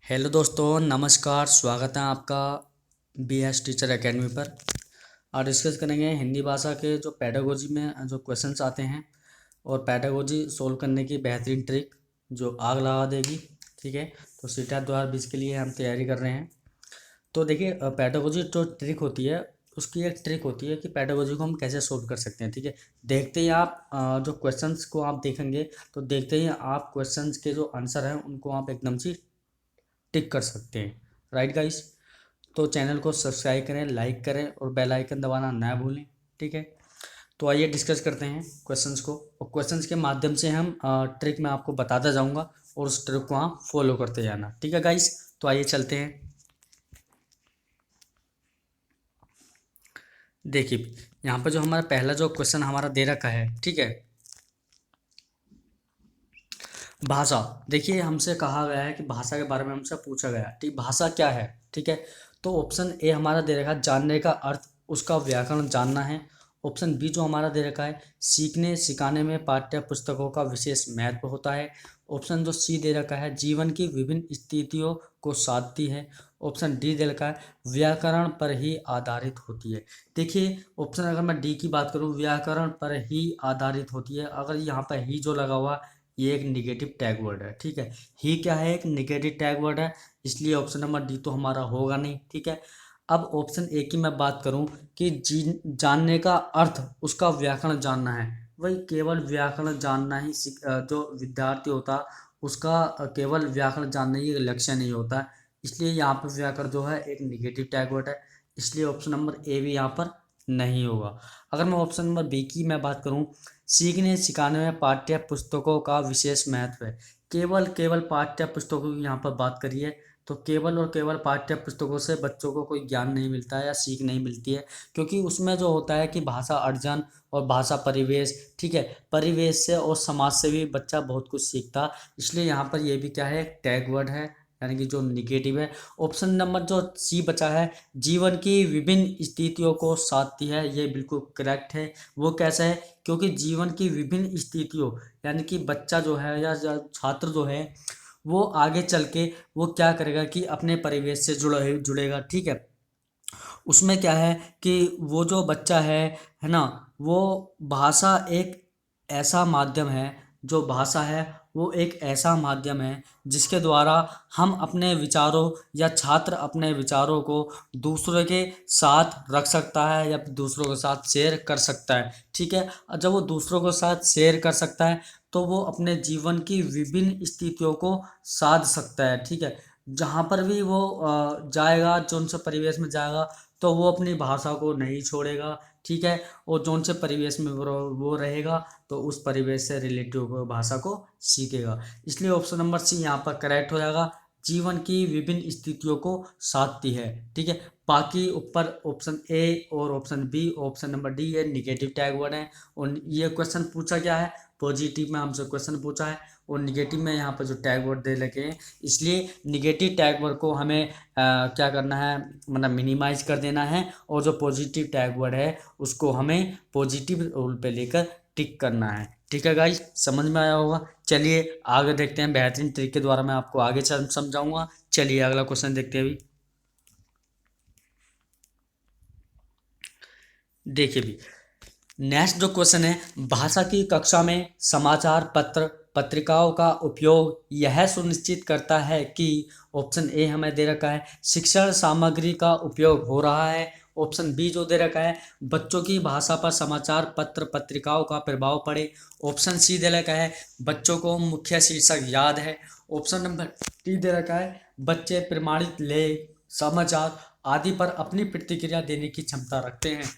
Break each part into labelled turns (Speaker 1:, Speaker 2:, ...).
Speaker 1: Hello दोस्तों, नमस्कार। स्वागत है आपका BS टीचर एकेडमी पर। और डिस्कस करेंगे हिंदी भाषा के जो पेडागोजी में जो क्वेश्चंस आते हैं और पेडागोजी सोल्व करने की बेहतरीन ट्रिक जो आग लगा देगी। ठीक है, तो सीटा 2020 के लिए हम तैयारी कर रहे हैं। तो देखिए, पेडागोजी जो ट्रिक होती है उसकी एक ट्रिक होती है कि पेडागोजी को हम कैसे सोल्व कर सकते हैं। ठीक है, देखते ही आप जो क्वेश्चंस को आप देखेंगे तो देखते ही आप क्वेश्चंस के जो आंसर हैं उनको आप एकदम से टिक कर सकते हैं। राइट गाइस, तो चैनल को सब्सक्राइब करें, लाइक करें और बेल आइकन दबाना ना भूलें। ठीक है, तो आइए डिस्कस करते हैं क्वेश्चंस को, और क्वेश्चंस के माध्यम से हम ट्रिक मैं आपको बताता जाऊंगा और उस ट्रिक को आप फॉलो करते जाना। ठीक है गाइस, तो आइए चलते हैं। देखिए, यहाँ पर जो हमारा पहला जो क्वेश्चन हमारा दे रखा है, ठीक है, भाषा। देखिए, हमसे कहा गया है कि भाषा के बारे में हमसे पूछा गया है, ठीक, भाषा क्या है। ठीक है, तो ऑप्शन ए हमारा दे रखा है जानने का अर्थ, उसका व्याकरण जानना है। ऑप्शन बी जो हमारा दे रखा है सीखने सिखाने में पाठ्य पुस्तकों का विशेष महत्व होता है। ऑप्शन जो सी दे रखा है जीवन की विभिन्न स्थितियों को साधती है। ऑप्शन डी दे रखा है व्याकरण पर ही आधारित होती है। देखिए, ऑप्शन अगर मैं डी की बात करूं, व्याकरण पर ही आधारित होती है, अगर यहाँ पर ही जो लगा हुआ ये एक निगेटिव टैग वर्ड है। ठीक है, ही क्या है, एक निगेटिव टैग वर्ड है, इसलिए ऑप्शन नंबर डी तो हमारा होगा नहीं। ठीक है, अब ऑप्शन ए की मैं बात करूं कि जानने का अर्थ उसका व्याकरण जानना है, वही केवल व्याकरण जानना ही जो विद्यार्थी होता उसका केवल व्याकरण जानना ही एक लक्ष्य नहीं होता, इसलिए यहाँ पर व्याकरण जो है एक निगेटिव टैग वर्ड है, इसलिए ऑप्शन नंबर ए भी यहाँ पर नहीं होगा। अगर मैं ऑप्शन नंबर बी की मैं बात करूं, सीखने सिखाने में पाठ्य पुस्तकों का विशेष महत्व है, केवल केवल पाठ्य पुस्तकों की यहाँ पर बात करिए तो केवल और केवल पाठ्य पुस्तकों से बच्चों को कोई ज्ञान नहीं मिलता है या सीख नहीं मिलती है, क्योंकि उसमें जो होता है कि भाषा अर्जन और भाषा परिवेश, ठीक है, परिवेश से और समाज से भी बच्चा बहुत कुछ सीखता, इसलिए यहाँ पर ये भी क्या है, टैग वर्ड है, यानी कि जो निगेटिव है। ऑप्शन नंबर जो सी बचा है जीवन की विभिन्न स्थितियों को साधती है, ये बिल्कुल करेक्ट है। वो कैसा है, क्योंकि जीवन की विभिन्न स्थितियों, यानी कि बच्चा जो है या छात्र जो है वो आगे चल के वो क्या करेगा कि अपने परिवेश से जुड़ेगा। ठीक है, उसमें क्या है कि वो जो बच्चा है ना, वो भाषा एक ऐसा माध्यम है, जो भाषा है वो एक ऐसा माध्यम है जिसके द्वारा हम अपने विचारों या छात्र अपने विचारों को दूसरों के साथ रख सकता है या दूसरों के साथ शेयर कर सकता है। ठीक है, और जब वो दूसरों के साथ शेयर कर सकता है तो वो अपने जीवन की विभिन्न स्थितियों को साध सकता है। ठीक है, जहाँ पर भी वो जाएगा, जौन से परिवेश में जाएगा तो वो अपनी भाषा को नहीं छोड़ेगा। ठीक है, और जौन से परिवेश में वो रहेगा तो उस परिवेश से रिलेटिव भाषा को सीखेगा, इसलिए ऑप्शन नंबर सी यहाँ पर करेक्ट हो जाएगा, जीवन की विभिन्न स्थितियों को साधती है। ठीक है, बाकी ऊपर ऑप्शन ए और option B, option number D ये निगेटिव टैग वर्ड है। और ये क्वेश्चन पूछा क्या है, पॉजिटिव में हमसे क्वेश्चन पूछा है और निगेटिव में यहाँ पर जो टैग वर्ड दे लगे हैं, इसलिए निगेटिव टैग वर्ड को हमें क्या करना है, मतलब मिनिमाइज कर देना है, और जो पॉजिटिव टैग वर्ड है उसको हमें पॉजिटिव रोल पे लेकर टिक करना है। ठीक है गाइस, समझ में आया होगा। चलिए आगे देखते हैं, बेहतरीन तरीके के द्वारा मैं आपको आगे समझाऊंगा। चलिए अगला क्वेश्चन देखते हैं अभी। देखिए भी, नेक्स्ट जो क्वेश्चन है, भाषा की कक्षा में समाचार पत्र पत्रिकाओं का उपयोग यह सुनिश्चित करता है कि, ऑप्शन ए हमें दे रखा है शिक्षण सामग्री का उपयोग हो रहा है। ऑप्शन बी जो दे रखा है बच्चों की भाषा पर समाचार पत्र पत्रिकाओं का प्रभाव पड़े। ऑप्शन सी दे रखा है बच्चों को मुख्य शीर्षक याद है। ऑप्शन नंबर डी दे रखा है बच्चे प्रमाणित लेख समाचार आदि पर अपनी प्रतिक्रिया देने की क्षमता रखते हैं।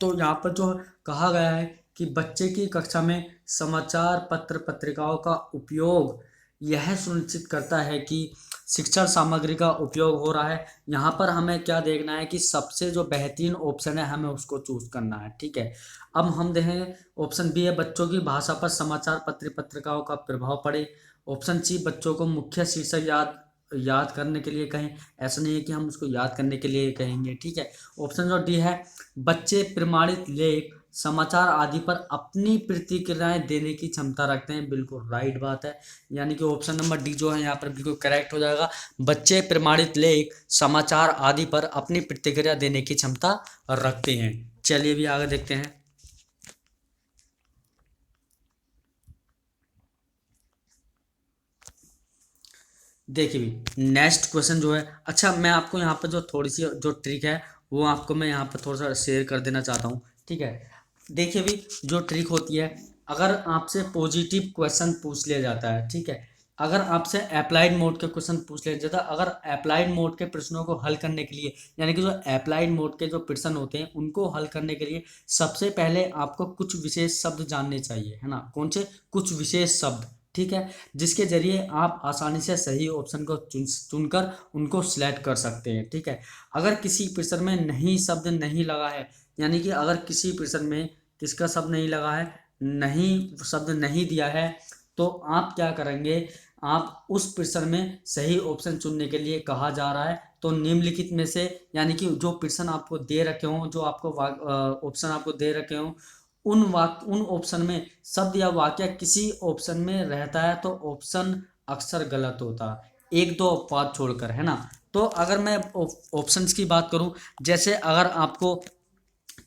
Speaker 1: तो यहाँ पर जो कहा गया है कि बच्चे की कक्षा में समाचार पत्र पत्रिकाओं का उपयोग यह सुनिश्चित करता है कि शिक्षण सामग्री का उपयोग हो रहा है। यहाँ पर हमें क्या देखना है कि सबसे जो बेहतरीन ऑप्शन है हमें उसको चूज करना है। ठीक है, अब हम देखें, ऑप्शन बी है बच्चों की भाषा पर समाचार पत्र पत्रिकाओं का प्रभाव पड़े। ऑप्शन सी बच्चों को मुख्य शीर्षक याद याद करने के लिए कहें, ऐसा नहीं है कि हम उसको याद करने के लिए कहेंगे। ठीक है, ऑप्शन जो डी है बच्चे प्रमाणित लेख समाचार आदि पर अपनी प्रतिक्रियाएं देने की क्षमता रखते हैं। बिल्कुल राइट बात है, यानी कि ऑप्शन नंबर डी जो है यहाँ पर बिल्कुल करेक्ट हो जाएगा। बच्चे प्रमाणित लेख, समाचार आदि पर अपनी प्रतिक्रिया देने की क्षमता रखते हैं। चलिए भी आगे देखते हैं। देखिए भी नेक्स्ट क्वेश्चन जो है, अच्छा मैं आपको यहाँ पर जो थोड़ी सी जो ट्रिक है वो आपको मैं यहाँ पर थोड़ा सा शेयर कर देना चाहता हूँ, ठीक है। देखिए भी जो ट्रिक होती है, अगर आपसे पॉजिटिव क्वेश्चन पूछ लिया जाता है, ठीक है, अगर आपसे अप्लाइड मोड के क्वेश्चन पूछ लिया जाता है, अगर अप्लाइड मोड के प्रश्नों को हल करने के लिए, यानी कि जो अप्लाइड मोड के जो प्रश्न होते हैं उनको हल करने के लिए सबसे पहले आपको कुछ विशेष शब्द जानने चाहिए, है ना। कौन से कुछ विशेष शब्द, ठीक है, जिसके जरिए आप आसानी से सही ऑप्शन को चुनकर उनको सिलेक्ट कर सकते हैं, ठीक है। अगर किसी प्रश्न में नहीं शब्द नहीं लगा है, यानी कि अगर किसी प्रश्न में किसका शब्द नहीं लगा है, नहीं शब्द नहीं दिया है, तो आप क्या करेंगे, आप उस प्रश्न में सही ऑप्शन चुनने के लिए कहा जा रहा है। तो निम्नलिखित में से, यानी कि जो प्रश्न आपको दे रखे हों, जो आपको ऑप्शन आपको दे रखे हों, उन ऑप्शन में शब्द या वाक्य किसी ऑप्शन में रहता है तो ऑप्शन अक्सर गलत होता है, एक दो अपवाद छोड़कर, है ना। तो अगर मैं ऑप्शंस की बात करूं, जैसे अगर आपको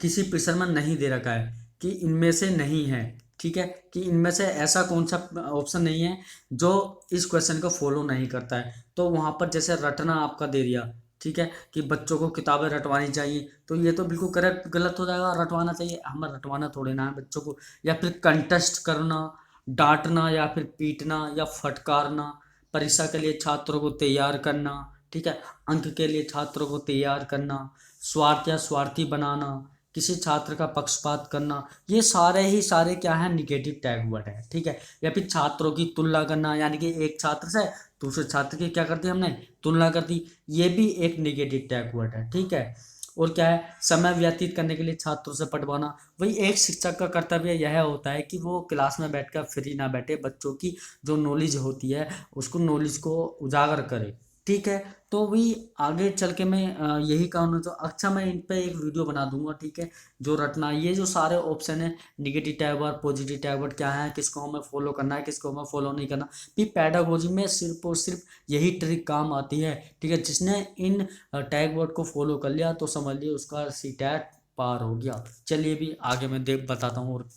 Speaker 1: किसी प्रश्न में नहीं दे रखा है कि इनमें से नहीं है, ठीक है, कि इनमें से ऐसा कौन सा ऑप्शन नहीं है जो इस क्वेश्चन को फॉलो नहीं करता है, तो वहाँ पर जैसे रटना आपका दे दिया, ठीक है, कि बच्चों को किताबें रटवानी चाहिए, तो ये तो बिल्कुल करेक्ट गलत हो जाएगा। रटवाना चाहिए, हमें रटवाना थोड़े ना है बच्चों को। या फिर कंटेस्ट करना, डांटना या फिर पीटना या फटकारना, परीक्षा के लिए छात्रों को तैयार करना, ठीक है, अंक के लिए छात्रों को तैयार करना, स्वार्थ या स्वार्थी बनाना, किसी छात्र का पक्षपात करना, ये सारे ही सारे क्या है, निगेटिव टैग वर्ड है, ठीक है। या फिर छात्रों की तुलना करना, यानी कि एक छात्र से दूसरे छात्र की क्या करती हमने, तुलना कर दी, ये भी एक निगेटिव टैग वर्ड है, ठीक है। और क्या है, समय व्यतीत करने के लिए छात्रों से पढ़वाना, वही एक शिक्षक का कर्तव्य यह होता है कि वो क्लास में बैठकर फ्री ना बैठे, बच्चों की जो नॉलेज होती है उसको नॉलेज को उजागर करे, ठीक है। तो वही आगे चल के मैं यही कहूँगा, तो अच्छा मैं इन पे एक वीडियो बना दूंगा, ठीक है। जो रटना, ये जो सारे ऑप्शन है, negative tag word, positive tag word क्या है, किसको हमें फॉलो करना है, किसको हमें फॉलो नहीं करना, भी पैडागोजी में सिर्फ और सिर्फ यही ट्रिक काम आती है, ठीक है। जिसने इन टैग वर्ड को फॉलो कर लिया तो समझ लिया उसका सीटेट पार हो गया। चलिए भी आगे मैं देख बताता हूँ। और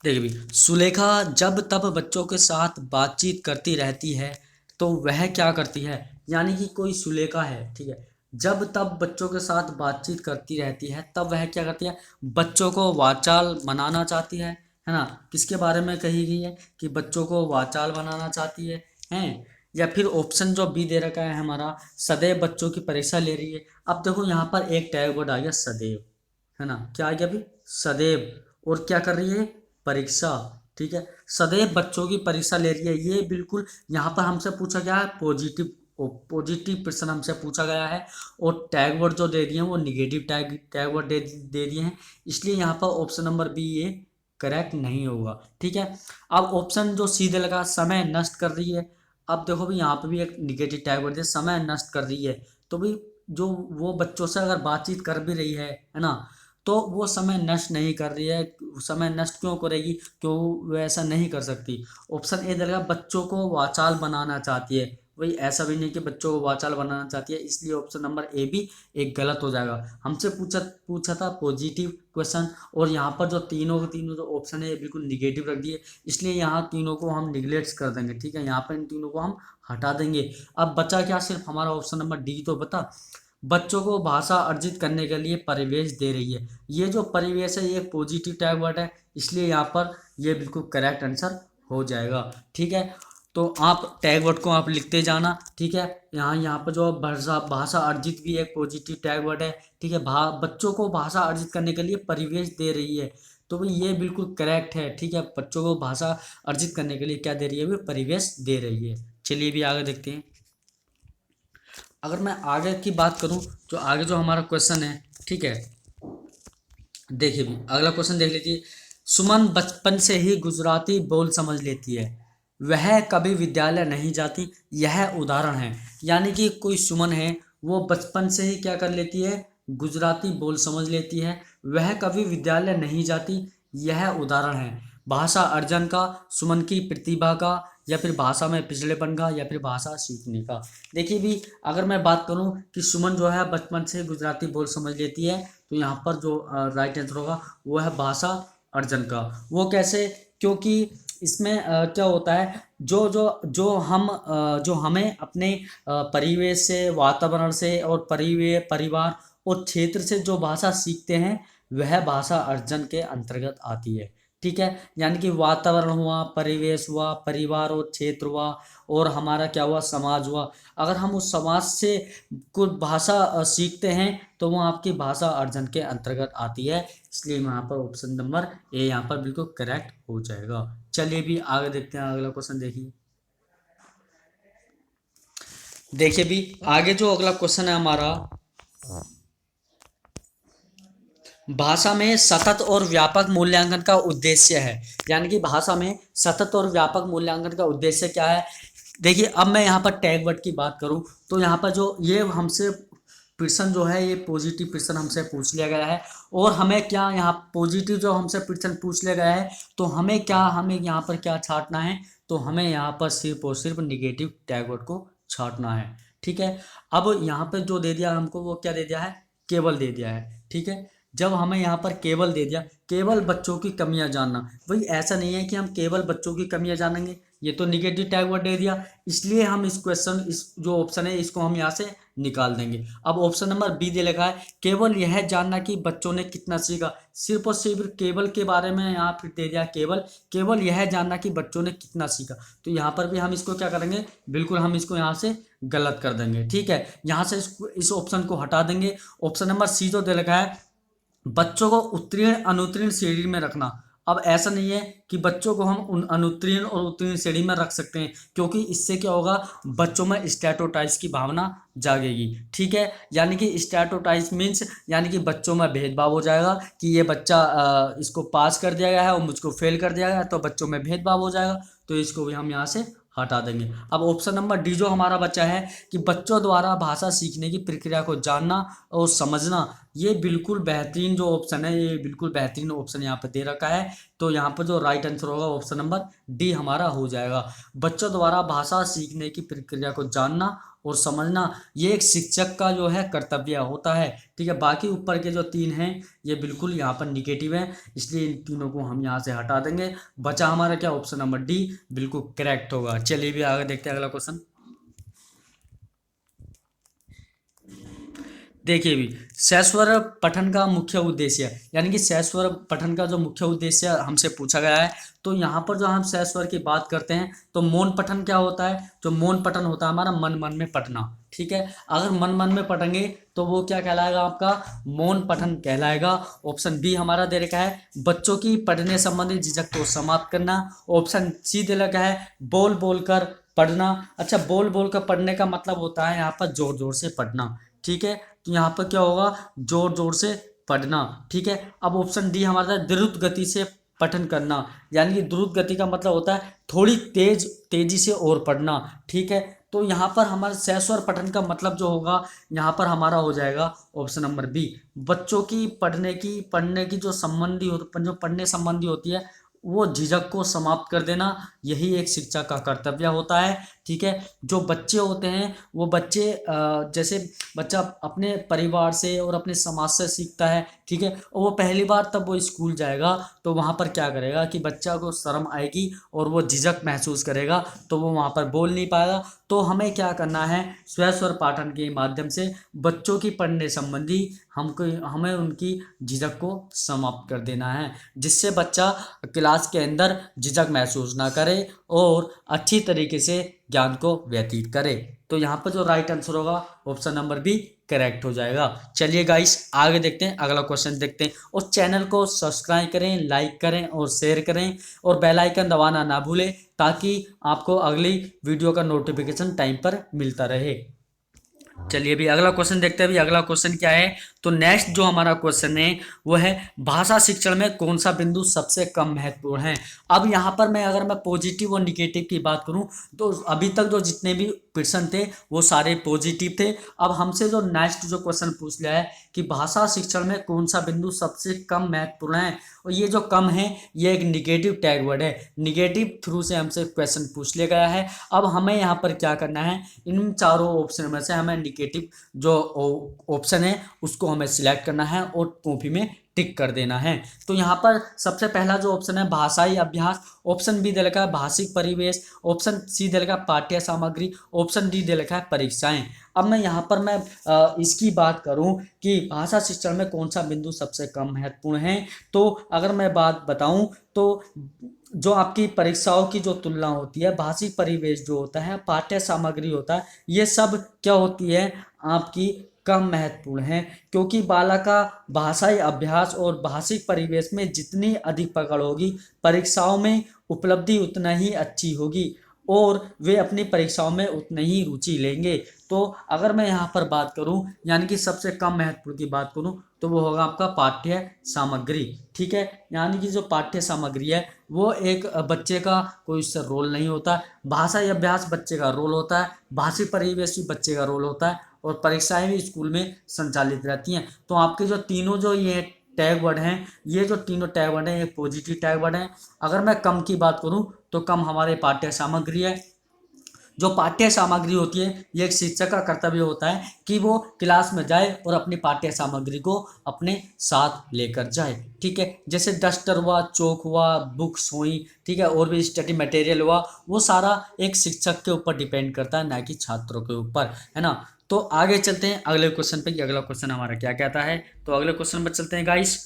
Speaker 1: देखिए भी, सुलेखा जब तब बच्चों के साथ बातचीत करती रहती है तो वह क्या करती है, यानी कि कोई सुलेखा है, ठीक है, जब तब बच्चों के साथ बातचीत करती रहती है तब वह क्या करती है, बच्चों को वाचाल बनाना चाहती है ना। किसके बारे में कही गई है कि बच्चों को वाचाल बनाना चाहती है, हैं। या फिर ऑप्शन जो बी दे रखा है हमारा, सदैव बच्चों की परीक्षा ले रही है। अब देखो यहाँ पर एक टैग वर्ड आ गया सदैव, है ना, क्या आ गया अभी, सदैव, और क्या कर रही है, परीक्षा, ठीक है, सदैव बच्चों की परीक्षा ले रही है। ये बिल्कुल यहाँ पर हमसे पूछा गया है पॉजिटिव, पॉजिटिव प्रश्न हमसे पूछा गया है, और टैग वर्ड जो दे दिए हैं वो निगेटिव टैग वर्ड दे दिए हैं, इसलिए यहाँ पर ऑप्शन नंबर बी ये करेक्ट नहीं होगा, ठीक है। अब ऑप्शन जो सीधे लगा, समय नष्ट कर रही है, अब देखो भी यहाँ पे भी एक निगेटिव टैग वर्ड है, समय नष्ट कर रही है, तो भी जो वो बच्चों से अगर बातचीत कर भी रही है ना, तो वो समय नष्ट नहीं कर रही है। समय नष्ट क्यों करेगी, क्यों वो ऐसा नहीं कर सकती। ऑप्शन ए दलगा बच्चों को वाचाल बनाना चाहती है, वही ऐसा भी नहीं कि बच्चों को वाचाल बनाना चाहती है, इसलिए ऑप्शन नंबर ए भी एक गलत हो जाएगा। हमसे पूछा पूछा था पॉजिटिव क्वेश्चन, और यहाँ पर जो तीनों के तीनों जो ऑप्शन है ये बिल्कुल निगेटिव रख दिए, इसलिए यहाँ तीनों को हम निगलेक्ट कर देंगे, ठीक है, यहाँ पर इन तीनों को हम हटा देंगे। अब बचा क्या, सिर्फ हमारा ऑप्शन नंबर डी, तो बता, बच्चों को भाषा अर्जित करने के लिए परिवेश दे रही है। ये जो परिवेश है ये एक पॉजिटिव टैग वर्ड है, इसलिए यहाँ पर ये बिल्कुल करेक्ट आंसर हो जाएगा, ठीक है। तो आप टैग वर्ड को आप लिखते जाना, ठीक है। यहाँ पर जो भाषा भाषा अर्जित भी एक पॉजिटिव टैग वर्ड है, ठीक है। बच्चों को भाषा अर्जित करने के लिए परिवेश दे रही है, तो भाई ये बिल्कुल करेक्ट है, ठीक है। बच्चों को भाषा अर्जित करने के लिए क्या दे रही है, वो परिवेश दे रही है। चलिए भी आगे देखते हैं। अगर मैं आगे की बात करूं, तो आगे जो हमारा क्वेश्चन है, ठीक है, देखिए भी अगला क्वेश्चन देख लीजिए। सुमन बचपन से ही गुजराती बोल समझ लेती है, वह कभी विद्यालय नहीं जाती, यह उदाहरण है। यानी कि कोई सुमन है, वो बचपन से ही क्या कर लेती है, गुजराती बोल समझ लेती है, वह कभी विद्यालय नहीं जाती। यह उदाहरण है भाषा अर्जन का, सुमन की प्रतिभा का, या फिर भाषा में पिछड़ेपन का, या फिर भाषा सीखने का। देखिए भी अगर मैं बात करूं कि सुमन जो है बचपन से गुजराती बोल समझ लेती है, तो यहाँ पर जो राइट आंसर होगा वो है भाषा अर्जन का। वो कैसे, क्योंकि इसमें क्या होता है, जो जो जो हमें अपने परिवेश से, वातावरण से और परिवार और क्षेत्र से जो भाषा सीखते हैं वह भाषा अर्जन के अंतर्गत आती है। ठीक है, यानी कि वातावरण हुआ, परिवेश हुआ, परिवार और क्षेत्र हुआ, और हमारा क्या हुआ, समाज हुआ। अगर हम उस समाज से कुछ भाषा सीखते हैं तो वो आपकी भाषा अर्जन के अंतर्गत आती है। इसलिए यहाँ पर ऑप्शन नंबर ए यहाँ पर बिल्कुल करेक्ट हो जाएगा। चलिए भी आगे देखते हैं, अगला क्वेश्चन देखिए। देखिए भी आगे जो अगला क्वेश्चन है हमारा, भाषा में सतत और व्यापक मूल्यांकन का उद्देश्य है। यानी कि भाषा में सतत और व्यापक मूल्यांकन का उद्देश्य क्या है। देखिए अब मैं यहाँ पर टैग वर्ड की बात करूँ तो यहाँ पर जो ये हमसे प्रश्न जो है, ये पॉजिटिव प्रश्न हमसे पूछ लिया गया है, और हमें क्या यहाँ पॉजिटिव जो हमसे प्रश्न पूछ लिया गया है, तो हमें यहाँ पर क्या छांटना है, तो हमें यहाँ पर सिर्फ और सिर्फ निगेटिव टैग वर्ड को छांटना है। ठीक है, अब यहाँ पर जो दे दिया हमको, वो क्या दे दिया है, केवल दे दिया है। ठीक है, जब हमें यहाँ पर केवल दे दिया, केवल बच्चों की कमियां जानना, भाई ऐसा नहीं है कि हम केवल बच्चों की कमियां जानेंगे, ये तो निगेटिव टैग वर्ड दे दिया, इसलिए हम इस क्वेश्चन, इस जो ऑप्शन है इसको हम यहाँ से निकाल देंगे। अब ऑप्शन नंबर बी दे लिखा है, केवल यह जानना कि बच्चों ने कितना सीखा, सिर्फ और सिर्फ केवल के बारे में यहाँ फिर दे दिया, केवल यह जानना कि बच्चों ने कितना सीखा। तो यहाँ पर भी हम इसको क्या करेंगे, बिल्कुल हम इसको यहाँ से गलत कर देंगे। ठीक है, यहाँ से इस ऑप्शन को हटा देंगे। ऑप्शन नंबर सी जो दे रखा है, बच्चों को उत्तीर्ण अनुत्तीर्ण श्रेणी में रखना। अब ऐसा नहीं है कि बच्चों को हम अनुत्तीर्ण और उत्तीर्ण श्रेणी में रख सकते हैं, क्योंकि इससे क्या होगा, बच्चों में स्टैटोटाइज की भावना जागेगी। ठीक है, यानी कि स्टैटोटाइज मीन्स यानी कि बच्चों में भेदभाव हो जाएगा कि ये बच्चा इसको पास कर दिया गया है और मुझको फेल कर दिया गया है, तो बच्चों में भेदभाव हो जाएगा, तो इसको भी हम यहाँ से हटा देंगे। अब ऑप्शन नंबर डी जो हमारा बच्चा है कि बच्चों द्वारा भाषा सीखने की प्रक्रिया को जानना और समझना, ये बिल्कुल बेहतरीन जो ऑप्शन है, ये बिल्कुल बेहतरीन ऑप्शन यहाँ पे दे रखा है। तो यहाँ पर जो राइट आंसर होगा ऑप्शन नंबर डी हमारा हो जाएगा। बच्चों द्वारा भाषा सीखने की प्रक्रिया को जानना और समझना, ये एक शिक्षक का जो है कर्तव्य होता है। ठीक है, बाकी ऊपर के जो तीन हैं ये बिल्कुल यहाँ पर निगेटिव है, इसलिए इन तीनों को हम यहाँ से हटा देंगे। बचा हमारा क्या, ऑप्शन नंबर डी बिल्कुल करेक्ट होगा। चलिए भी आगे देखते हैं अगला क्वेश्चन। देखिए भी सस्वर पठन का मुख्य उद्देश्य, यानी कि सस्वर पठन का जो मुख्य उद्देश्य हमसे पूछा गया है, तो यहाँ पर जो हम सस्वर की बात करते हैं तो मौन पठन क्या होता है, जो मौन पठन होता है हमारा मन मन में पढ़ना। ठीक है, अगर मन मन में पढ़ेंगे तो वो क्या कहलाएगा, आपका मौन पठन कहलाएगा। ऑप्शन बी हमारा दे रखा है, बच्चों की पढ़ने संबंधी झिझक को समाप्त करना। ऑप्शन सी दे रखा है, बोल बोल कर पढ़ना। अच्छा, बोल बोल कर पढ़ने का मतलब होता है यहाँ पर जोर जोर से पढ़ना। ठीक है, तो यहाँ पर क्या होगा, जोर जोर से पढ़ना। ठीक है, अब ऑप्शन डी हमारा द्रुत गति से पठन करना, यानी कि द्रुत गति का मतलब होता है थोड़ी तेजी से और पढ़ना। ठीक है, तो यहाँ पर हमारे सस्वर पठन का मतलब जो होगा यहाँ पर हमारा हो जाएगा ऑप्शन नंबर बी, बच्चों की पढ़ने की जो पढ़ने संबंधी होती है वो झिझक को समाप्त कर देना, यही एक शिक्षक का कर्तव्य होता है। ठीक है, जो बच्चे होते हैं वो बच्चे जैसे बच्चा अपने परिवार से और अपने समाज से सीखता है। ठीक है, और वो पहली बार तब वो स्कूल जाएगा तो वहाँ पर क्या करेगा कि बच्चा को शर्म आएगी और वो झिझक महसूस करेगा, तो वो वहाँ पर बोल नहीं पाएगा। तो हमें क्या करना है, स्वस्वर पाठन के माध्यम से बच्चों की पढ़ने संबंधी हमें उनकी झिझक को समाप्त कर देना है, जिससे बच्चा क्लास के अंदर झिझक महसूस ना करे और अच्छी तरीके से ज्ञान को व्यतीत करे। तो यहाँ पर जो राइट आंसर होगा ऑप्शन नंबर बी करेक्ट हो जाएगा। चलिए गाइस आगे देखते हैं, अगला क्वेश्चन देखते हैं। और चैनल को सब्सक्राइब करें, लाइक करें और शेयर करें, और बेल आइकन दबाना ना भूलें, ताकि आपको अगली वीडियो का नोटिफिकेशन टाइम पर मिलता रहे। चलिए अभी अगला क्वेश्चन देखते हैं। अभी अगला क्वेश्चन क्या है, तो नेक्स्ट जो हमारा क्वेश्चन है वो है भाषा शिक्षण में कौन सा बिंदु सबसे कम महत्वपूर्ण है। अब यहाँ पर अगर मैं पॉजिटिव और निगेटिव की बात करूँ तो अभी तक जो जितने भी प्रश्न थे वो सारे पॉजिटिव थे। अब हमसे जो नेक्स्ट जो क्वेश्चन पूछ लिया है कि भाषा शिक्षण में कौन सा बिंदु सबसे कम महत्वपूर्ण है, और ये जो कम है ये एक निगेटिव टैग वर्ड है, निगेटिव थ्रू से हमसे क्वेश्चन पूछ लिया गया है। अब हमें यहाँ पर क्या करना है, इन चारों ऑप्शन में से हमें निगेटिव जो ऑप्शन है उसको हमें सिलेक्ट करना है और कॉपी में टिक कर देना है। तो यहाँ पर सबसे पहला जो ऑप्शन है भाषाई अभ्यास, ऑप्शन बी दे रखा है भाषिक परिवेश, ऑप्शन सी दे रखा है पाठ्य सामग्री, ऑप्शन डी दे रखा है परीक्षाएं। अब मैं यहाँ पर इसकी बात करूँ कि भाषा शिक्षण में कौन सा बिंदु सबसे कम महत्वपूर्ण है, तो अगर मैं बात बताऊँ तो जो आपकी परीक्षाओं की जो तुलना होती है, भाषिक परिवेश जो होता है, पाठ्य सामग्री होता है, ये सब क्या होती है आपकी कम महत्वपूर्ण है, क्योंकि बालक का भाषाई अभ्यास और भाषिक परिवेश में जितनी अधिक पकड़ होगी परीक्षाओं में उपलब्धि उतना ही अच्छी होगी और वे अपनी परीक्षाओं में उतनी ही रुचि लेंगे। तो अगर मैं यहाँ पर बात करूँ यानी कि सबसे कम महत्वपूर्ण की बात करूँ तो वो होगा आपका पाठ्य सामग्री। ठीक है, यानी कि जो पाठ्य सामग्री है वो एक बच्चे का कोई उससे रोल नहीं होता, भाषाई अभ्यास बच्चे का रोल होता है, भाषिक परिवेश भी बच्चे का रोल होता है और परीक्षाएं भी स्कूल में संचालित रहती हैं। तो आपके जो तीनों जो ये टैग वर्ड हैं, ये जो तीनों टैग वर्ड हैं ये पॉजिटिव टैग वर्ड हैं। अगर मैं कम की बात करूं तो कम हमारे पाठ्य सामग्री है। जो पाठ्य सामग्री होती है ये एक शिक्षक का कर्तव्य होता है कि वो क्लास में जाए और अपनी पाठ्य सामग्री को अपने साथ लेकर जाए। ठीक है, जैसे डस्टर हुआ, चौक हुआ, बुक्स हुई, ठीक है, और भी स्टडी मटेरियल हुआ, वो सारा एक शिक्षक के ऊपर डिपेंड करता है ना कि छात्रों के ऊपर, है ना। तो आगे चलते हैं अगले क्वेश्चन पे कि अगला क्वेश्चन हमारा क्या कहता है। तो अगले क्वेश्चन पर चलते हैं गाइस।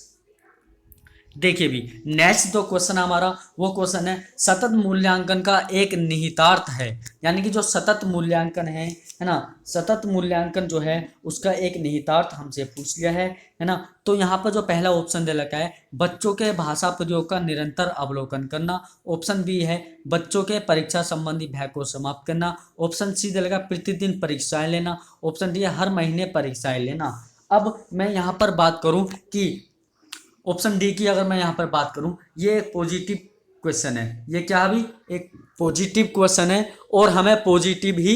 Speaker 1: देखिए भी नेक्स्ट जो क्वेश्चन हमारा वो क्वेश्चन है सतत मूल्यांकन का एक निहितार्थ है, यानी कि जो सतत मूल्यांकन है ना, सतत मूल्यांकन जो है उसका एक निहितार्थ हमसे पूछ लिया है ना। तो यहाँ पर जो पहला ऑप्शन दे रखा है बच्चों के भाषा प्रयोग का निरंतर अवलोकन करना, ऑप्शन बी है बच्चों के परीक्षा संबंधी भय को समाप्त करना, ऑप्शन सी दे रखा प्रतिदिन परीक्षाएं लेना, ऑप्शन डी है हर महीने परीक्षाएं लेना। अब मैं यहाँ पर बात करूँ कि ऑप्शन डी की अगर मैं यहाँ पर बात करूँ ये एक पॉजिटिव क्वेश्चन है, ये क्या भी एक पॉजिटिव क्वेश्चन है और हमें पॉजिटिव ही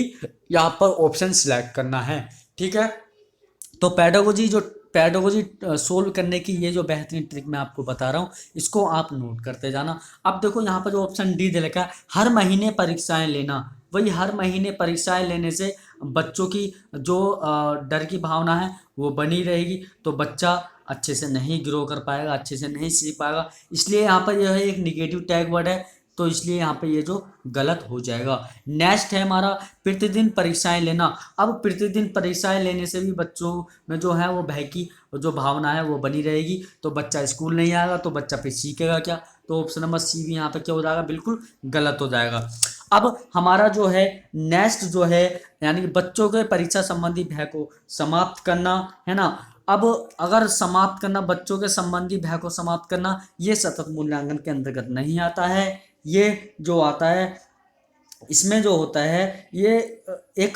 Speaker 1: यहाँ पर ऑप्शन सिलेक्ट करना है। ठीक है, तो पैडागोजी सोल्व करने की ये जो बेहतरीन ट्रिक मैं आपको बता रहा हूँ इसको आप नोट करते जाना। अब देखो यहाँ पर जो ऑप्शन डी दे रखा है हर महीने परीक्षाएं लेना, वही हर महीने परीक्षाएं लेने से बच्चों की जो डर की भावना है वो बनी रहेगी, तो बच्चा अच्छे से नहीं ग्रो कर पाएगा, अच्छे से नहीं सीख पाएगा, इसलिए यहाँ पर यह एक निगेटिव टैग वर्ड है, तो इसलिए यहाँ पे ये जो गलत हो जाएगा। नेक्स्ट है हमारा प्रतिदिन परीक्षाएं लेना। अब प्रतिदिन परीक्षाएं लेने से भी बच्चों में जो है वो भय की जो भावना है वो बनी रहेगी, तो बच्चा स्कूल नहीं आएगा, तो बच्चा फिर सीखेगा क्या, तो ऑप्शन नंबर सी भी यहाँ पे क्या हो जाएगा, बिल्कुल गलत हो जाएगा। अब हमारा जो है नेक्स्ट जो है यानी कि बच्चों के परीक्षा संबंधी भय को समाप्त करना, है ना। अब अगर समाप्त करना, बच्चों के संबंधी भय को समाप्त करना, ये सतत मूल्यांकन के अंतर्गत नहीं आता है। ये जो आता है इसमें जो होता है ये एक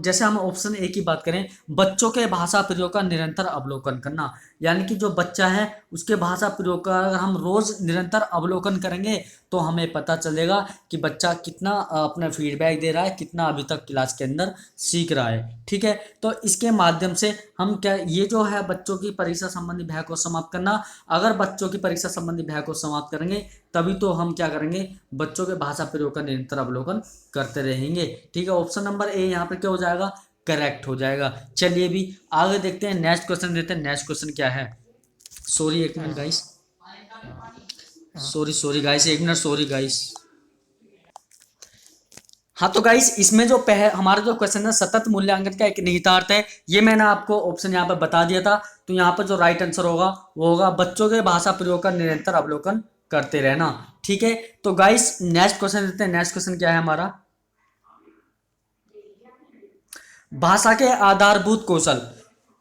Speaker 1: जैसे हम ऑप्शन ए की बात करें बच्चों के भाषा प्रयोग का निरंतर अवलोकन करना, यानी कि जो बच्चा है उसके भाषा प्रयोग का अगर हम रोज निरंतर अवलोकन करेंगे तो हमें पता चलेगा कि बच्चा कितना अपना फीडबैक दे रहा है, कितना अभी तक क्लास के अंदर सीख रहा है। ठीक है, तो इसके माध्यम से हम क्या ये जो है बच्चों की परीक्षा संबंधी भय को समाप्त करना, अगर बच्चों की परीक्षा संबंधी भय को समाप्त करेंगे तभी तो हम क्या करेंगे, बच्चों के भाषा प्रयोग का निरंतर अवलोकन करते रहेंगे। ठीक है, ऑप्शन नंबर ए यहाँ पर क्या हो जाएगा, करेक्ट हो जाएगा। चलिए भी आगे देखते हैं, नेक्स्ट क्वेश्चन देते हैं। नेक्स्ट क्वेश्चन क्या है, सॉरी एक मिनट गाइस, सॉरी गाइस, एक मिनट, सॉरी गाइस। हाँ तो गाइस इसमें जो हमारा जो क्वेश्चन है सतत मूल्यांकन का एक निहितार्थ है, ये मैंने आपको ऑप्शन यहाँ पर बता दिया था। तो यहाँ पर जो राइट आंसर होगा वो होगा बच्चों के भाषा प्रयोग का निरंतर अवलोकन करते रहना। ठीक है, तो गाइस नेक्स्ट क्वेश्चन देते हैं। नेक्स्ट क्वेश्चन क्या है हमारा, भाषा के आधारभूत कौशल।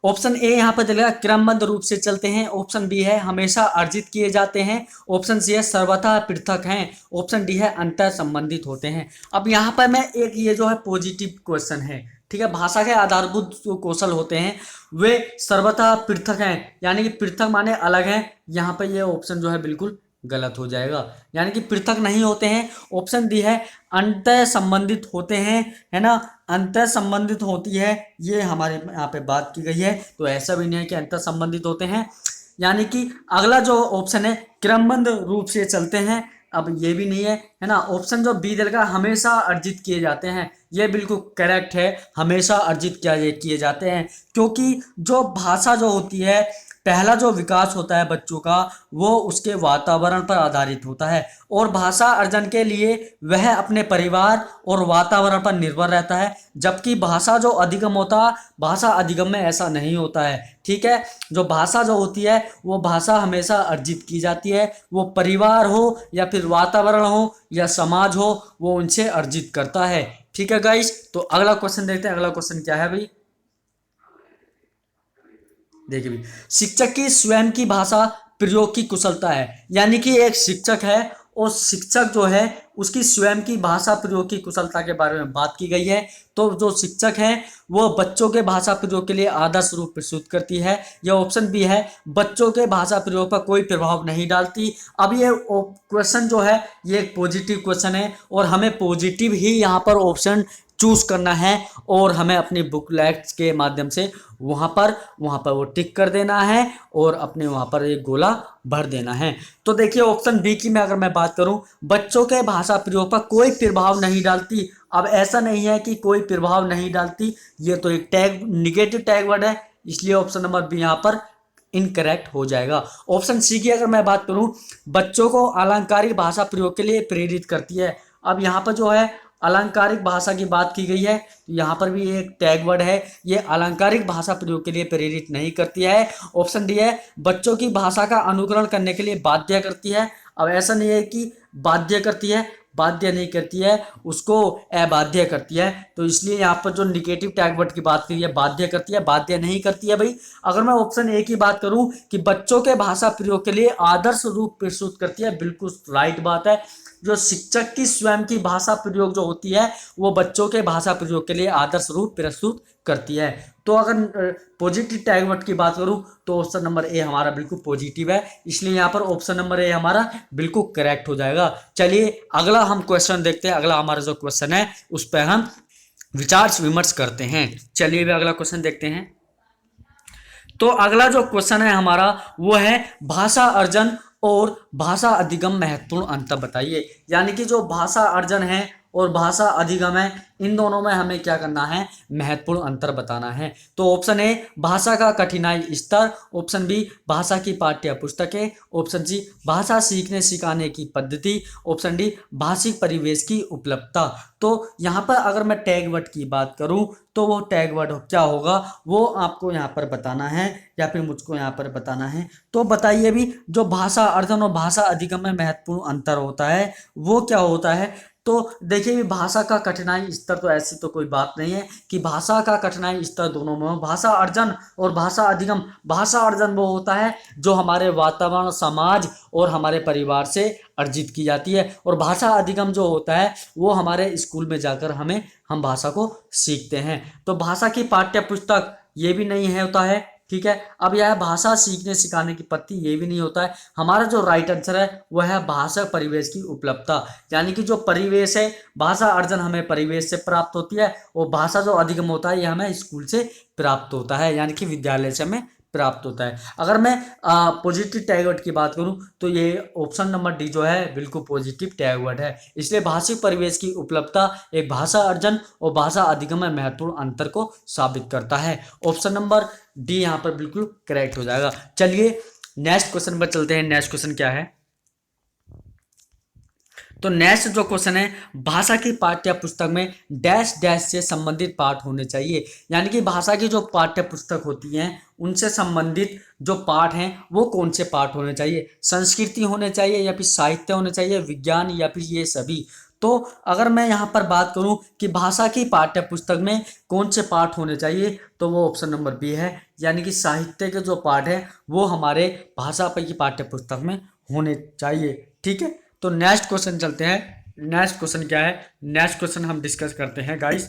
Speaker 1: ऑप्शन ए यहाँ पर चलेगा क्रमबद्ध रूप से चलते हैं, ऑप्शन बी है हमेशा अर्जित किए जाते हैं, ऑप्शन सी है सर्वथा पृथक हैं, ऑप्शन डी है अंतर संबंधित होते हैं। अब यहाँ पर मैं एक ये जो है पॉजिटिव क्वेश्चन है, ठीक है। भाषा के आधारभूत जो कौशल होते हैं वे सर्वथा पृथक हैं, यानी कि पृथक माने अलग हैं। यहाँ पे ये ऑप्शन जो है बिल्कुल गलत हो जाएगा, यानी कि पृथक नहीं होते हैं। ऑप्शन डी है अंतः संबंधित होते हैं, है ना, अंतः संबंधित होती है, ये हमारे यहाँ पे बात की गई है। तो ऐसा भी नहीं है कि अंतः संबंधित होते हैं, यानी कि अगला जो ऑप्शन है क्रमबद्ध रूप से चलते हैं, अब ये भी नहीं है, है ना। ऑप्शन जो बी दिलगा हमेशा अर्जित किए जाते हैं, ये बिल्कुल करेक्ट है, हमेशा अर्जित किए जाते हैं, क्योंकि जो भाषा जो होती है पहला जो विकास होता है बच्चों का वो उसके वातावरण पर आधारित होता है, और भाषा अर्जन के लिए वह अपने परिवार और वातावरण पर निर्भर रहता है। जबकि भाषा जो अधिगम होता है, भाषा अधिगम में ऐसा नहीं होता है, ठीक है। जो भाषा जो होती है वो भाषा हमेशा अर्जित की जाती है, वो परिवार हो या फिर वातावरण हो या समाज हो, वो उनसे अर्जित करता है, ठीक है गाइस। तो अगला क्वेश्चन देखते हैं, अगला क्वेश्चन क्या है भाई, देखिए भी, शिक्षक की स्वयं की भाषा प्रयोग की कुशलता है, यानी कि एक शिक्षक है और शिक्षक जो है उसकी स्वयं की भाषा प्रयोग की कुशलता के बारे में बात की गई है। तो जो शिक्षक है वो बच्चों के भाषा प्रयोग के लिए आदर्श रूप प्रस्तुत करती है। यह ऑप्शन भी है, बच्चों के भाषा प्रयोग पर कोई प्रभाव नहीं डालती। अब ये क्वेश्चन जो है ये एक पॉजिटिव क्वेश्चन है, और हमें पॉजिटिव ही यहाँ पर ऑप्शन चूज करना है, और हमें अपनी बुकलेट्स के माध्यम से वहाँ पर वो टिक कर देना है, और अपने वहाँ पर एक गोला भर देना है। तो देखिए ऑप्शन बी की मैं अगर मैं बात करूं, बच्चों के भाषा प्रयोग पर कोई प्रभाव नहीं डालती। अब ऐसा नहीं है कि कोई प्रभाव नहीं डालती, ये तो एक टैग निगेटिव टैग वर्ड है, इसलिए ऑप्शन नंबर बी यहाँ पर इनकरेक्ट हो जाएगा। ऑप्शन सी की अगर मैं बात करूं, बच्चों को अलंकारिक भाषा प्रयोग के लिए प्रेरित करती है। अब यहाँ पर जो है अलंकारिक भाषा की बात की गई है, तो यहाँ पर भी एक टैग वर्ड है, ये अलंकारिक भाषा प्रयोग के लिए प्रेरित नहीं करती है। ऑप्शन डी है, बच्चों की भाषा का अनुकरण करने के लिए बाध्य करती है। अब ऐसा नहीं है कि बाध्य करती है, बाध्य नहीं करती है, उसको अबाध्य करती है। तो इसलिए यहाँ पर जो निगेटिव टैग वर्ड की बात की है, बाध्य करती है, बाध्य नहीं करती है भाई। अगर मैं ऑप्शन ए की बात करूं कि बच्चों के भाषा प्रयोग के लिए आदर्श रूप प्रस्तुत करती है, बिल्कुल राइट बात है। जो शिक्षक की स्वयं की भाषा प्रयोग जो होती है वो बच्चों के भाषा प्रयोग के लिए आदर्श रूप प्रस्तुत करती है। तो अगर पॉजिटिव टैग वर्ड की बात करूं तो ऑप्शन नंबर ए हमारा बिल्कुल पॉजिटिव है, इसलिए यहाँ पर ऑप्शन नंबर ए हमारा बिल्कुल करेक्ट हो जाएगा। चलिए अगला हम क्वेश्चन देखते हैं, अगला हमारा जो क्वेश्चन है उस पर हम विचार विमर्श करते हैं। चलिए भी अगला क्वेश्चन देखते हैं। तो अगला जो क्वेश्चन है हमारा वो है भाषा अर्जन और भाषा अधिगम महत्वपूर्ण अंतर बताइए, यानी कि जो भाषा अर्जन है और भाषा अधिगम है इन दोनों में हमें क्या करना है, महत्वपूर्ण अंतर बताना है। तो ऑप्शन ए भाषा का कठिनाई स्तर, ऑप्शन बी भाषा की पाठ्य पुस्तकें, ऑप्शन सी भाषा सीखने सिखाने की पद्धति, ऑप्शन डी भाषिक परिवेश की उपलब्धता। तो यहाँ पर अगर मैं टैग वर्ड की बात करूँ तो वो टैग वर्ड क्या होगा वो आपको यहाँ पर बताना है, या फिर मुझको यहाँ पर बताना है। तो बताइए भी, जो भाषा अर्जन और भाषा अधिगम में महत्वपूर्ण अंतर होता है वो क्या होता है। तो देखिए भी, भाषा का कठिनाई स्तर तो ऐसी तो कोई बात नहीं है कि भाषा का कठिनाई स्तर दोनों में हो। भाषा अर्जन और भाषा अधिगम, भाषा अर्जन वो होता है जो हमारे वातावरण, समाज और हमारे परिवार से अर्जित की जाती है, और भाषा अधिगम जो होता है वो हमारे स्कूल में जाकर हम भाषा को सीखते हैं। तो भाषा की पाठ्य पुस्तक ये भी नहीं है होता है, ठीक है। अब यह भाषा सीखने सिखाने की पद्धति ये भी नहीं होता है। हमारा जो राइट आंसर है वह है भाषा परिवेश की उपलब्धता, यानी कि जो परिवेश है, भाषा अर्जन हमें परिवेश से प्राप्त होती है, और भाषा जो अधिगम होता है यह हमें स्कूल से प्राप्त होता है, यानी कि विद्यालय से हमें प्राप्त होता है। अगर मैं पॉजिटिव टैग वर्ड की बात करूं तो ये ऑप्शन नंबर डी जो है बिल्कुल पॉजिटिव टैग वर्ड है। इसलिए भाषिक परिवेश की उपलब्धता एक भाषा अर्जन और भाषा अधिगम में महत्वपूर्ण अंतर को साबित करता है। ऑप्शन नंबर डी यहाँ पर बिल्कुल करेक्ट हो जाएगा। चलिए नेक्स्ट क्वेश्चन पर चलते हैं। नेक्स्ट क्वेश्चन क्या है, तो नेक्स्ट जो क्वेश्चन है, भाषा की पाठ्य पुस्तक में डैश डैश से संबंधित पाठ होने चाहिए, यानी कि भाषा की जो पाठ्य पुस्तक होती हैं उनसे संबंधित जो पाठ हैं वो कौन से पाठ होने चाहिए। संस्कृति होने चाहिए, या फिर साहित्य होने चाहिए, विज्ञान, या फिर ये सभी। तो अगर मैं यहाँ पर बात करूँ कि भाषा की पाठ्य पुस्तक में कौन से पाठ होने चाहिए, तो वो ऑप्शन नंबर बी है, यानी कि साहित्य के जो पाठ हैं वो हमारे भाषा की पाठ्य पुस्तक में होने चाहिए, ठीक है। तो नेक्स्ट क्वेश्चन चलते हैं। नेक्स्ट क्वेश्चन क्या है, नेक्स्ट क्वेश्चन हम डिस्कस करते हैं गाइस।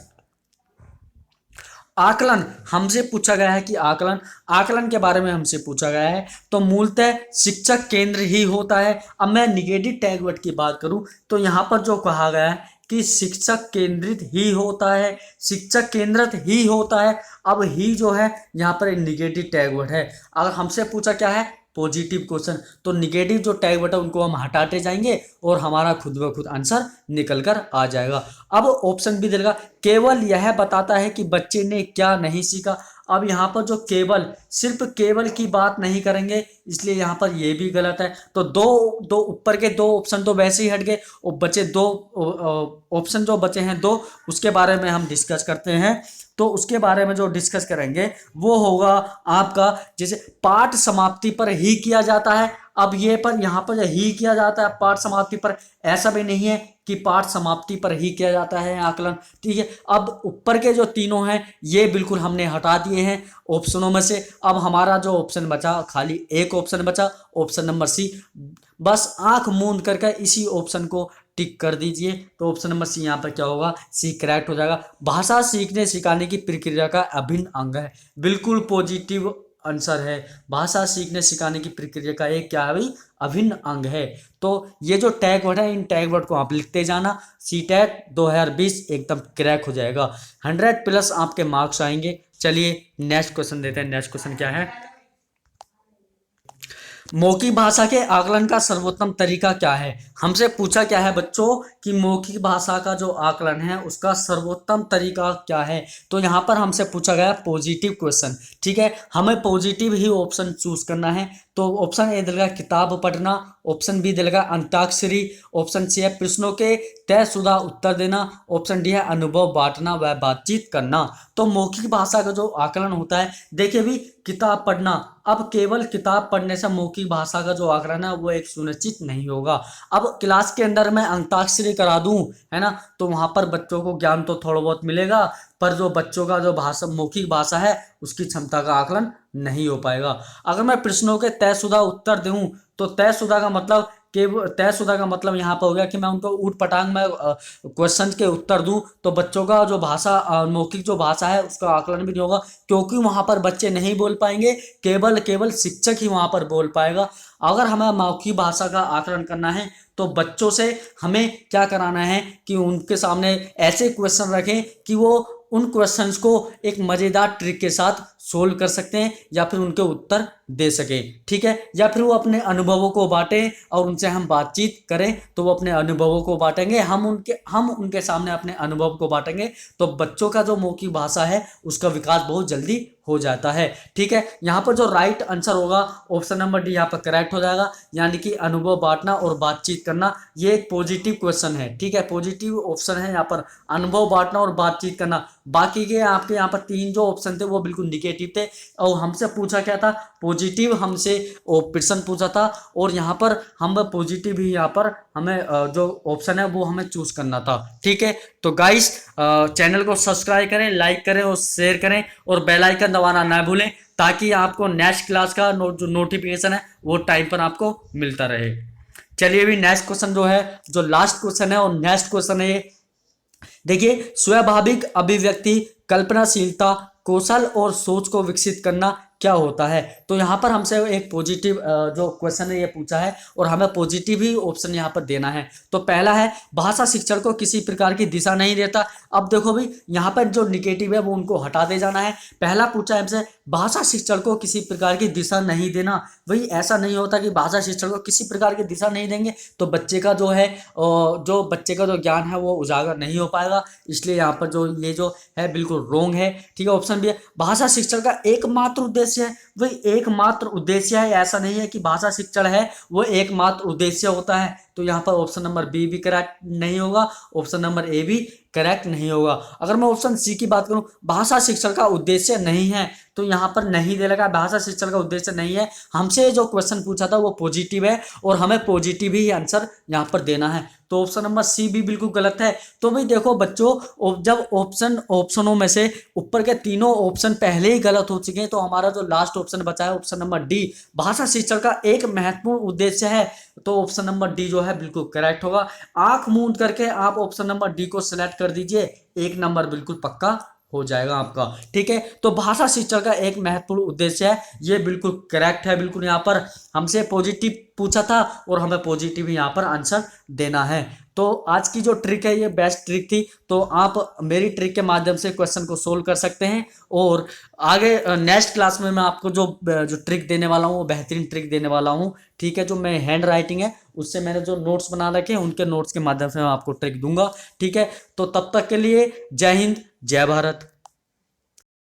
Speaker 1: आकलन हमसे पूछा गया है कि आकलन आकलन के बारे में हमसे पूछा गया है, तो मूलतः शिक्षक केंद्र ही होता है। अब मैं निगेटिव टैग वर्ड की बात करूं तो यहाँ पर जो कहा गया है कि शिक्षक केंद्रित ही होता है, शिक्षक केंद्रित ही होता है। अब ही जो है यहाँ पर एक निगेटिव टैग वर्ड है। अगर हमसे पूछा क्या है पॉजिटिव क्वेश्चन, तो निगेटिव जो टैग वर्ड है उनको हम हटाते जाएंगे और हमारा खुद ब खुद आंसर निकल कर आ जाएगा। अब ऑप्शन भी देगा केवल यह बताता है कि बच्चे ने क्या नहीं सीखा। अब यहाँ पर जो केवल सिर्फ केवल की बात नहीं करेंगे, इसलिए यहाँ पर ये भी गलत है। तो दो दो ऊपर के दो ऑप्शन तो वैसे ही हट गए और बचे दो ऑप्शन जो बचे हैं दो, उसके बारे में हम डिस्कस करते हैं। तो उसके बारे में जो डिस्कस करेंगे वो होगा आपका, जैसे पाठ समाप्ति पर ही किया जाता है। अब ये पर यहाँ पर ही किया जाता है पाठ समाप्ति पर, ऐसा भी नहीं है कि पाठ समाप्ति पर ही किया जाता है आकलन, ठीक है। अब ऊपर के जो तीनों हैं ये बिल्कुल हमने हटा दिए हैं ऑप्शनों में से। अब हमारा जो ऑप्शन बचा खाली एक ऑप्शन बचा, ऑप्शन नंबर सी। बस आंख मूंद करके इसी ऑप्शन को टिक कर दीजिए, तो ऑप्शन नंबर सी यहाँ पर क्या होगा, सी करेक्ट हो जाएगा। भाषा सीखने सिखाने की प्रक्रिया का अभिन्न अंग है, बिल्कुल पॉजिटिव आंसर है। भाषा सीखने सिखाने की प्रक्रिया का एक क्या है भाई, अभिन्न अंग है। तो ये जो टैग वर्ड है इन टैग वर्ड को आप लिखते जाना, सी टैग 2020 एकदम क्रैक हो जाएगा, 100+ आपके मार्क्स आएंगे। चलिए नेक्स्ट क्वेश्चन देते हैं। नेक्स्ट क्वेश्चन क्या है, मौखिक भाषा के आकलन का सर्वोत्तम तरीका क्या है। हमसे पूछा क्या है बच्चों कि मौखिक भाषा का जो आकलन है उसका सर्वोत्तम तरीका क्या है। तो यहाँ पर हमसे पूछा गया पॉजिटिव क्वेश्चन, ठीक है। हमें पॉजिटिव ही ऑप्शन चूज करना है। तो ऑप्शन ए दिलेगा किताब पढ़ना, ऑप्शन बी दिलेगा अंताक्षरी, ऑप्शन सी है प्रश्नों के तयशुदा उत्तर देना, ऑप्शन डी है अनुभव बांटना व बातचीत करना। तो मौखिक भाषा का जो आकलन होता है, देखिए भी किताब पढ़ना, अब केवल किताब पढ़ने से मौखिक भाषा का जो आकलन है वो एक सुनिश्चित नहीं होगा। अब क्लास के अंदर मैं अंताक्षरी करा दूं, है ना, तो वहां पर बच्चों को ज्ञान तो थोड़ा बहुत मिलेगा, पर जो बच्चों का जो भाषा मौखिक भाषा है उसकी क्षमता का आकलन नहीं हो पाएगा। अगर मैं प्रश्नों के तयशुदा उत्तर दूं, तो तयशुदा का मतलब तयशुदा का मतलब यहाँ पर हो गया कि मैं उनको ऊट पटांग में क्वेश्चन के उत्तर दूं, तो बच्चों का जो भाषा मौखिक जो भाषा है उसका आकलन भी नहीं होगा, क्योंकि वहां पर बच्चे नहीं बोल पाएंगे, केवल शिक्षक ही वहां पर बोल पाएगा। अगर हमें मौखिक भाषा का आकलन करना है तो बच्चों से हमें क्या कराना है कि उनके सामने ऐसे क्वेश्चन रखें कि वो उन क्वेश्चंस को एक मज़ेदार ट्रिक के साथ सोल्व कर सकते हैं या फिर उनके उत्तर दे सकें, ठीक है। या फिर वो अपने अनुभवों को बांटें और उनसे हम बातचीत करें, तो वो अपने अनुभवों को बांटेंगे, हम उनके सामने अपने अनुभव को बांटेंगे, तो बच्चों का जो मौखिक भाषा है उसका विकास बहुत जल्दी हो जाता है, ठीक है। यहाँ पर जो राइट आंसर होगा ऑप्शन नंबर डी यहाँ पर करेक्ट हो जाएगा, यानी कि अनुभव बांटना और बातचीत करना ये एक पॉजिटिव क्वेश्चन है, ठीक है। पॉजिटिव ऑप्शन है यहाँ पर अनुभव बांटना और बातचीत करना। बाकी के आपके यहाँ पर तीन जो ऑप्शन थे वो बिल्कुल निगेटिव थे, और हमसे पूछा क्या था, पॉजिटिव हमसे प्रश्न पूछा था, और यहाँ पर हम पॉजिटिव ही यहाँ पर हमें जो ऑप्शन है वो हमें चूज करना था, ठीक है। तो गाइस चैनल को सब्सक्राइब करें, लाइक करें और शेयर करें, और बेल आइकन दबाना ना भूलें, ताकि आपको नेक्स्ट क्लास का जो नोटिफिकेशन है वो टाइम पर आपको मिलता रहे। चलिए अभी नेक्स्ट क्वेश्चन जो है, जो लास्ट क्वेश्चन है, और नेक्स्ट क्वेश्चन है, देखिए स्वाभाविक अभिव्यक्ति, कल्पनाशीलता, कौशल और सोच को विकसित करना क्या होता है। तो यहाँ पर हमसे एक पॉजिटिव जो क्वेश्चन है ये पूछा है, और हमें पॉजिटिव ही ऑप्शन यहाँ पर देना है। तो पहला है भाषा शिक्षण को किसी प्रकार की दिशा नहीं देता। अब देखो भाई यहाँ पर जो निगेटिव है वो उनको हटा दे जाना है। पहला पूछा है हमसे भाषा शिक्षण को किसी प्रकार की दिशा नहीं देना, भाई ऐसा नहीं होता कि भाषा शिक्षण को किसी प्रकार की दिशा नहीं देंगे तो बच्चे का जो है बच्चे का जो ज्ञान है वो उजागर नहीं हो पाएगा, इसलिए यहाँ पर जो ये जो है बिल्कुल रॉन्ग है, ठीक है। ऑप्शन बी है भाषा शिक्षण का एकमात्र उद्देश्य है, वही एकमात्र उद्देश्य है, ऐसा नहीं है कि भाषा शिक्षण है वो एकमात्र उद्देश्य होता है। तो यहाँ पर ऑप्शन नंबर बी भी करेक्ट नहीं होगा, ऑप्शन नंबर ए भी करेक्ट नहीं होगा। अगर मैं ऑप्शन सी की बात करूं, भाषा शिक्षण का उद्देश्य नहीं है, तो यहाँ पर नहीं दे लगा, भाषा शिक्षण का उद्देश्य नहीं है। हमसे जो क्वेश्चन पूछा था वो पॉजिटिव है, और हमें पॉजिटिव ही आंसर यहाँ पर देना है, तो ऑप्शन नंबर सी भी बिल्कुल गलत है। तो भाई देखो बच्चों, जब ऑप्शनों में से ऊपर के तीनों ऑप्शन पहले ही गलत हो चुके हैं, तो हमारा जो लास्ट ऑप्शन बचा है ऑप्शन नंबर डी, भाषा शिक्षण का एक महत्वपूर्ण उद्देश्य है, तो ऑप्शन नंबर डी जो है बिल्कुल करेक्ट होगा। आंख मूंद करके आप ऑप्शन नंबर डी को सिलेक्ट कर दीजिए, एक नंबर बिल्कुल पक्का हो जाएगा आपका। ठीक है, तो भाषा शिक्षा का एक महत्वपूर्ण उद्देश्य है, ये बिल्कुल करेक्ट है। बिल्कुल यहाँ पर हमसे पॉजिटिव पूछा था और हमें पॉजिटिव यहाँ पर आंसर देना है। तो आज की जो ट्रिक है ये बेस्ट ट्रिक थी, तो आप मेरी ट्रिक के माध्यम से क्वेश्चन को सोल्व कर सकते हैं। और आगे नेक्स्ट क्लास में मैं आपको जो जो ट्रिक देने वाला हूँ वो बेहतरीन ट्रिक देने वाला हूँ। ठीक है, जो मैं हैंड राइटिंग है उससे मैंने जो नोट्स बना रखे हैं उनके नोट्स के माध्यम से मैं आपको ट्रिक दूंगा। ठीक है, तो तब तक के लिए जय हिंद, जय भारत।